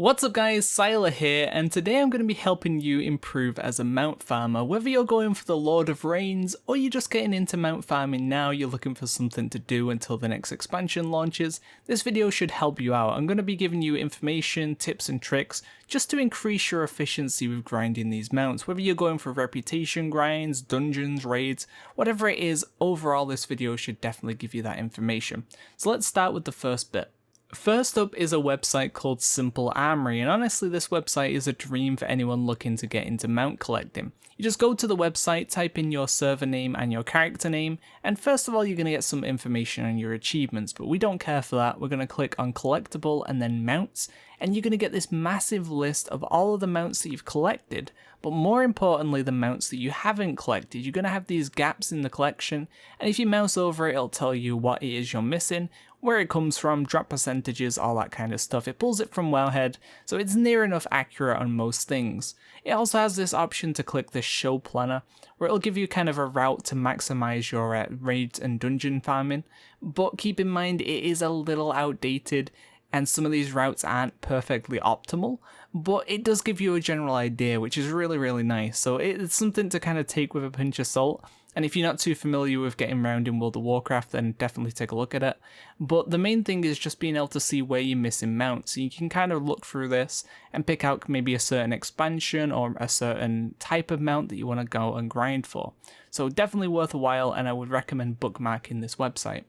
What's up guys, Syiler here, and today I'm going to be helping you improve as a mount farmer. Whether you're going for the Lord of Rains, or you're just getting into mount farming now, you're looking for something to do until the next expansion launches, this video should help you out. I'm going to be giving you information, tips and tricks, just to increase your efficiency with grinding these mounts. Whether you're going for reputation grinds, dungeons, raids, whatever it is, overall this video should definitely give you that information. So let's start with the first bit. First up is a website called Simple Armory, and honestly this website is a dream for anyone looking to get into mount collecting. You just go to the website, type in your server name and your character name, and first of all you're going to get some information on your achievements, but we don't care for that. We're going to click on collectible and then mounts, and you're going to get this massive list of all of the mounts that you've collected, but more importantly the mounts that you haven't collected. You're going to have these gaps in the collection, and if you mouse over it, it'll tell you what it is you're missing, where it comes from, drop percentages, all that kind of stuff. It pulls it from Wowhead, so it's near enough accurate on most things. It also has this option to click this show planner, where it'll give you kind of a route to maximize your raids and dungeon farming, but keep in mind it is a little outdated, and some of these routes aren't perfectly optimal, but it does give you a general idea, which is really nice. So it's something to kind of take with a pinch of salt. And if you're not too familiar with getting around in World of Warcraft, then definitely take a look at it. But the main thing is just being able to see where you're missing mounts. So you can kind of look through this and pick out maybe a certain expansion or a certain type of mount that you want to go and grind for. So definitely worth a while, and I would recommend bookmarking this website.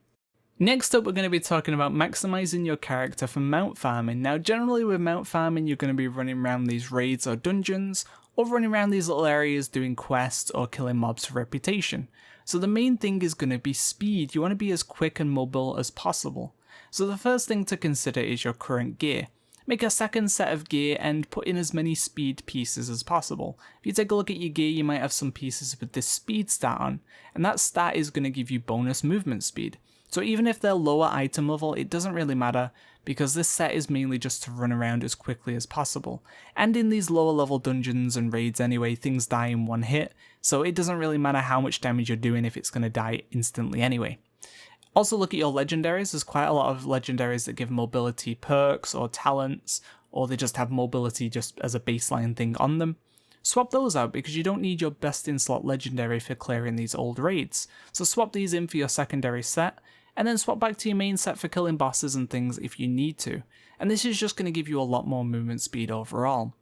Next up, we're going to be talking about maximizing your character for mount farming. Now generally with mount farming you're going to be running around these raids or dungeons, or running around these little areas doing quests or killing mobs for reputation. So the main thing is going to be speed. You want to be as quick and mobile as possible. So the first thing to consider is your current gear. Make a second set of gear and put in as many speed pieces as possible. If you take a look at your gear, you might have some pieces with this speed stat on, and that stat is going to give you bonus movement speed. So even if they're lower item level, it doesn't really matter, because this set is mainly just to run around as quickly as possible. And in these lower level dungeons and raids anyway, things die in one hit, so it doesn't really matter how much damage you're doing if it's going to die instantly anyway. Also look at your legendaries. There's quite a lot of legendaries that give mobility perks or talents, or they just have mobility just as a baseline thing on them. Swap those out, because you don't need your best in slot legendary for clearing these old raids. So swap these in for your secondary set, and then swap back to your main set for killing bosses and things if you need to. And this is just going to give you a lot more movement speed overall.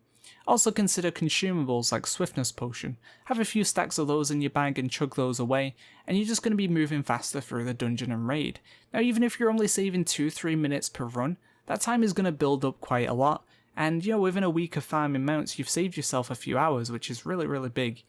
Also consider consumables like Swiftness potion. Have a few stacks of those in your bag and chug those away, and you're just going to be moving faster through the dungeon and raid. Now even if you're only saving 2-3 minutes per run, that time is going to build up quite a lot. And you know, within a week of farming mounts, you've saved yourself a few hours, which is really big.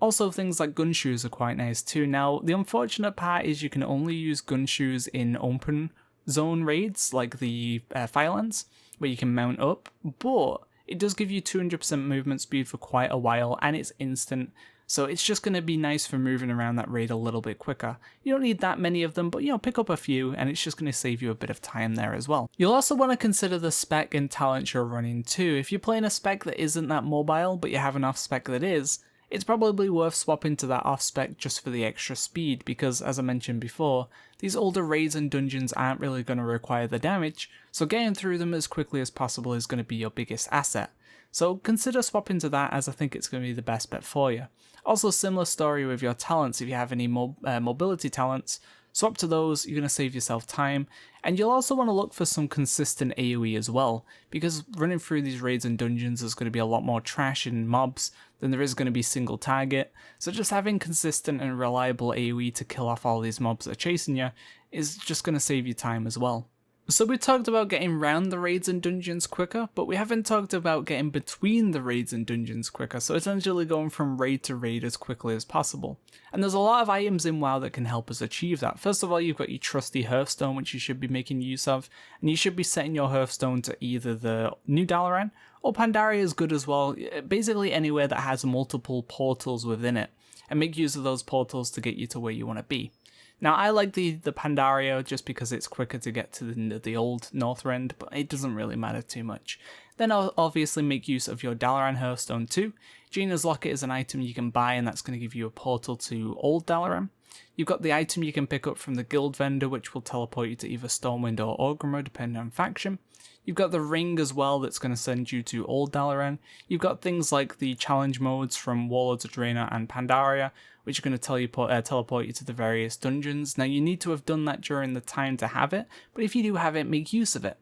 Also things like Gunshoes are quite nice too. Now the unfortunate part is you can only use Gunshoes in open zone raids like the Firelands, where you can mount up, but it does give you 200% movement speed for quite a while, and it's instant. So it's just going to be nice for moving around that raid a little bit quicker. You don't need that many of them, but you know, pick up a few and it's just going to save you a bit of time there as well. You'll also want to consider the spec and talent you're running too. If you're playing a spec that isn't that mobile, but you have an off spec that is, it's probably worth swapping to that off spec just for the extra speed, because as I mentioned before, these older raids and dungeons aren't really going to require the damage, so getting through them as quickly as possible is going to be your biggest asset. So consider swapping to that, as I think it's going to be the best bet for you. Also similar story with your talents. If you have any mobility talents, swap to those, you're going to save yourself time, and you'll also want to look for some consistent AoE as well, because running through these raids and dungeons is going to be a lot more trash and mobs than there is going to be single target, so just having consistent and reliable AoE to kill off all these mobs that are chasing you is just going to save you time as well. So we talked about getting around the raids and dungeons quicker, but we haven't talked about getting between the raids and dungeons quicker, so essentially going from raid to raid as quickly as possible. And there's a lot of items in WoW that can help us achieve that. First of all, you've got your trusty Hearthstone, which you should be making use of, and you should be setting your Hearthstone to either the New Dalaran, or Pandaria is good as well, basically anywhere that has multiple portals within it, and make use of those portals to get you to where you want to be. Now I like the Pandaria just because it's quicker to get to the old Northrend, but it doesn't really matter too much. Then I'll obviously make use of your Dalaran Hearthstone too. Jaina's Locket is an item you can buy, and that's going to give you a portal to old Dalaran. You've got the item you can pick up from the guild vendor, which will teleport you to either Stormwind or Orgrimmar, depending on faction. You've got the ring as well, that's going to send you to Old Dalaran. You've got things like the challenge modes from Warlords of Draenor and Pandaria, which are going to teleport you to the various dungeons. Now, you need to have done that during the time to have it, but if you do have it, make use of it.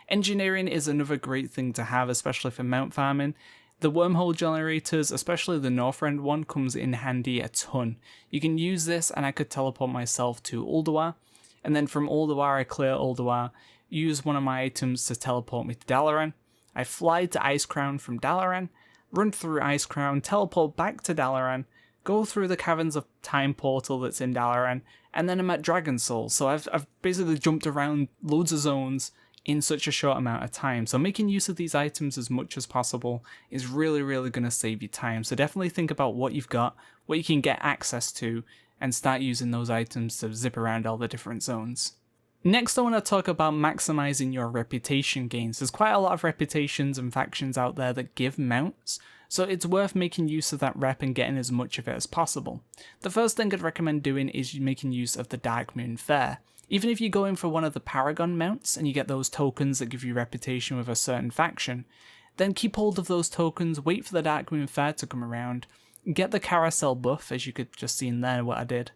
Engineering is another great thing to have, especially for mount farming. The wormhole generators, especially the Northrend one, comes in handy a ton. You can use this, and I could teleport myself to Ulduar, and then from Ulduar I clear Ulduar, use one of my items to teleport me to Dalaran. I fly to Icecrown from Dalaran, run through Icecrown, teleport back to Dalaran, go through the Caverns of Time portal that's in Dalaran, and then I'm at Dragonsoul. So I've basically jumped around loads of zones in such a short amount of time. So making use of these items as much as possible is really, really going to save you time. So definitely think about what you've got, what you can get access to, and start using those items to zip around all the different zones. Next, I want to talk about maximizing your reputation gains. There's quite a lot of reputations and factions out there that give mounts, so it's worth making use of that rep and getting as much of it as possible. The first thing I'd recommend doing is making use of the Darkmoon Fair. Even if you go in for one of the Paragon mounts and you get those tokens that give you reputation with a certain faction, then keep hold of those tokens, wait for the Darkmoon Fair to come around, get the carousel buff, as you could just see in there what I did,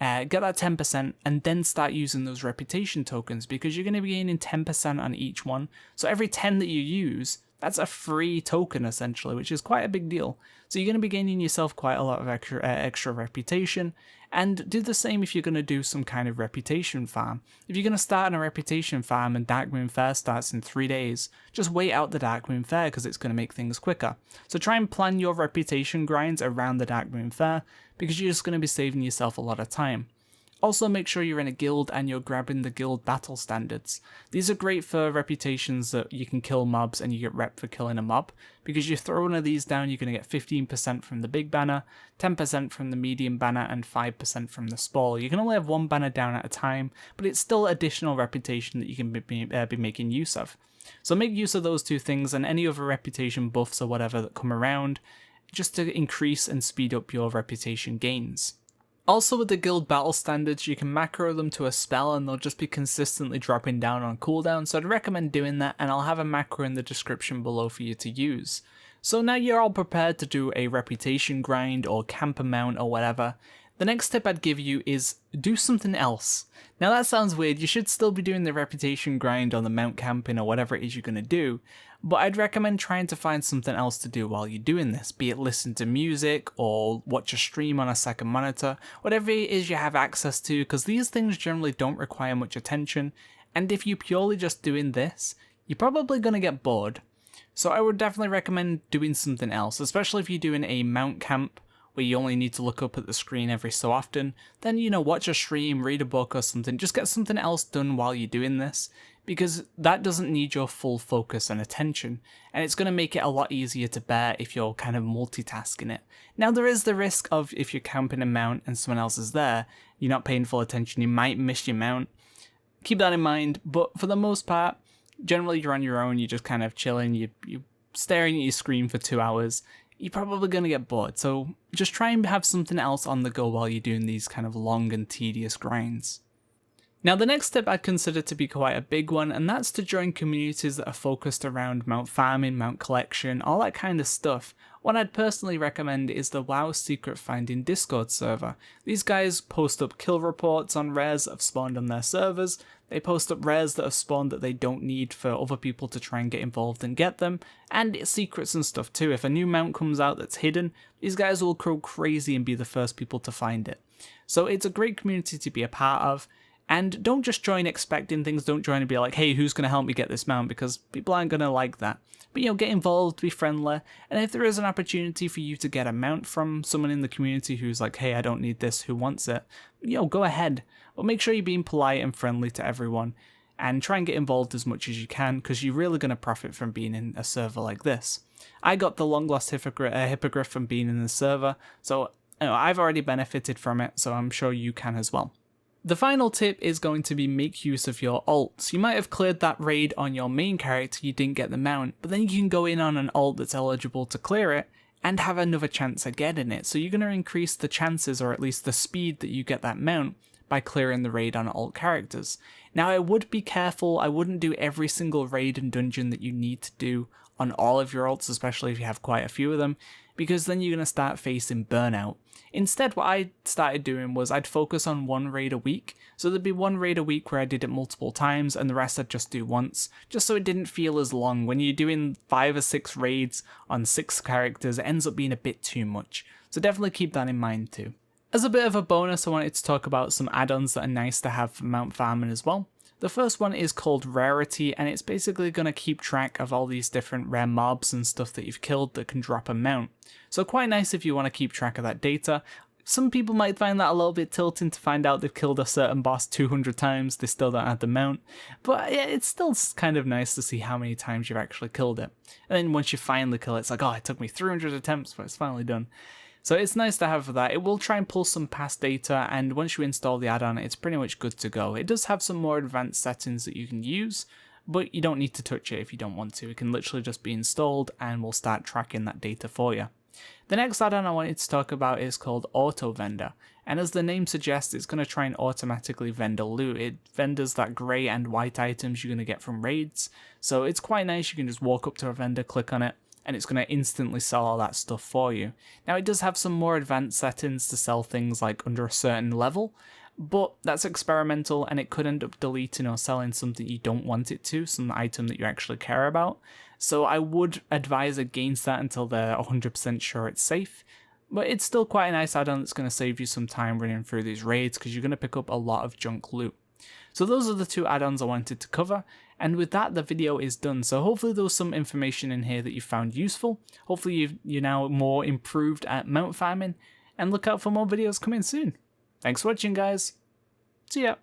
get that 10%, and then start using those reputation tokens, because you're going to be gaining 10% on each one. So every 10 that you use, that's a free token essentially, which is quite a big deal. So you're going to be gaining yourself quite a lot of extra reputation, and do the same if you're going to do some kind of reputation farm. If you're going to start on a reputation farm and Darkmoon Fair starts in 3 days, just wait out the Darkmoon Fair because it's going to make things quicker. So try and plan your reputation grinds around the Darkmoon Fair, because you're just going to be saving yourself a lot of time. Also, make sure you're in a guild and you're grabbing the guild battle standards. These are great for reputations that you can kill mobs and you get rep for killing a mob, because you throw one of these down, you're going to get 15% from the big banner, 10% from the medium banner, and 5% from the small. You can only have one banner down at a time, but it's still additional reputation that you can be making use of. So make use of those two things and any other reputation buffs or whatever that come around, just to increase and speed up your reputation gains. Also, with the guild battle standards, you can macro them to a spell and they'll just be consistently dropping down on cooldown, so I'd recommend doing that, and I'll have a macro in the description below for you to use. So now you're all prepared to do a reputation grind or camp a mount or whatever. The next tip I'd give you is do something else. Now that sounds weird, you should still be doing the reputation grind on the mount camping or whatever it is you're going to do, but I'd recommend trying to find something else to do while you're doing this, be it listen to music or watch a stream on a second monitor, whatever it is you have access to, because these things generally don't require much attention, and if you're purely just doing this, you're probably going to get bored. So I would definitely recommend doing something else, especially if you're doing a mount camp where you only need to look up at the screen every so often. Then, watch a stream, read a book or something, just get something else done while you're doing this, because that doesn't need your full focus and attention, and it's going to make it a lot easier to bear if you're kind of multitasking it. Now there is the risk of, if you're camping a mount and someone else is there, you're not paying full attention, you might miss your mount. Keep that in mind, but for the most part, generally you're on your own, you're just kind of chilling, you're staring at your screen for 2 hours, you're probably going to get bored, so just try and have something else on the go while you're doing these kind of long and tedious grinds. Now the next tip I'd consider to be quite a big one, and that's to join communities that are focused around mount farming, mount collection, all that kind of stuff. What I'd personally recommend is the WoW Secret Finding Discord server. These guys post up kill reports on rares that have spawned on their servers, they post up rares that have spawned that they don't need for other people to try and get involved and get them, and it's secrets and stuff too. If a new mount comes out that's hidden, these guys will go crazy and be the first people to find it. So it's a great community to be a part of. And don't just join expecting things, don't join and be like, hey, who's going to help me get this mount, because people aren't going to like that. But get involved, be friendly, and if there is an opportunity for you to get a mount from someone in the community who's like, hey, I don't need this, who wants it, go ahead. But make sure you're being polite and friendly to everyone, and try and get involved as much as you can, because you're really going to profit from being in a server like this. I got the long lost hippogriff from being in the server, so I've already benefited from it, so I'm sure you can as well. The final tip is going to be make use of your alts. You might have cleared that raid on your main character, you didn't get the mount, but then you can go in on an alt that's eligible to clear it, and have another chance at getting it. So you're going to increase the chances, or at least the speed that you get that mount, by clearing the raid on alt characters. Now I would be careful, I wouldn't do every single raid and dungeon that you need to do on all of your alts, especially if you have quite a few of them, because then you're going to start facing burnout. Instead, what I started doing was I'd focus on one raid a week, so there'd be one raid a week where I did it multiple times and the rest I'd just do once, just so it didn't feel as long. When you're doing 5 or 6 raids on 6 characters, it ends up being a bit too much, so definitely keep that in mind too. As a bit of a bonus, I wanted to talk about some add-ons that are nice to have for mount farming as well. The first one is called Rarity, and it's basically going to keep track of all these different rare mobs and stuff that you've killed that can drop a mount. So quite nice if you want to keep track of that data. Some people might find that a little bit tilting to find out they've killed a certain boss 200 times, they still don't have the mount. But yeah, it's still kind of nice to see how many times you've actually killed it. And then once you finally kill it, it's like, oh, it took me 300 attempts, but it's finally done. So it's nice to have for that. It will try and pull some past data, and once you install the add-on, it's pretty much good to go. It does have some more advanced settings that you can use, but you don't need to touch it if you don't want to. It can literally just be installed and will start tracking that data for you. The next add-on I wanted to talk about is called Auto Vendor, and as the name suggests, it's going to try and automatically vendor loot. It vendors that grey and white items you're going to get from raids, so it's quite nice. You can just walk up to a vendor, click on it, and it's going to instantly sell all that stuff for you. Now it does have some more advanced settings to sell things like under a certain level, but that's experimental and it could end up deleting or selling something you don't want it to, some item that you actually care about. So I would advise against that until they're 100% sure it's safe. But it's still quite a nice add-on that's going to save you some time running through these raids because you're going to pick up a lot of junk loot. So those are the 2 add-ons I wanted to cover, and with that the video is done. So hopefully there was some information in here that you found useful. Hopefully you're now more improved at mount farming, and look out for more videos coming soon. Thanks for watching, guys. See ya.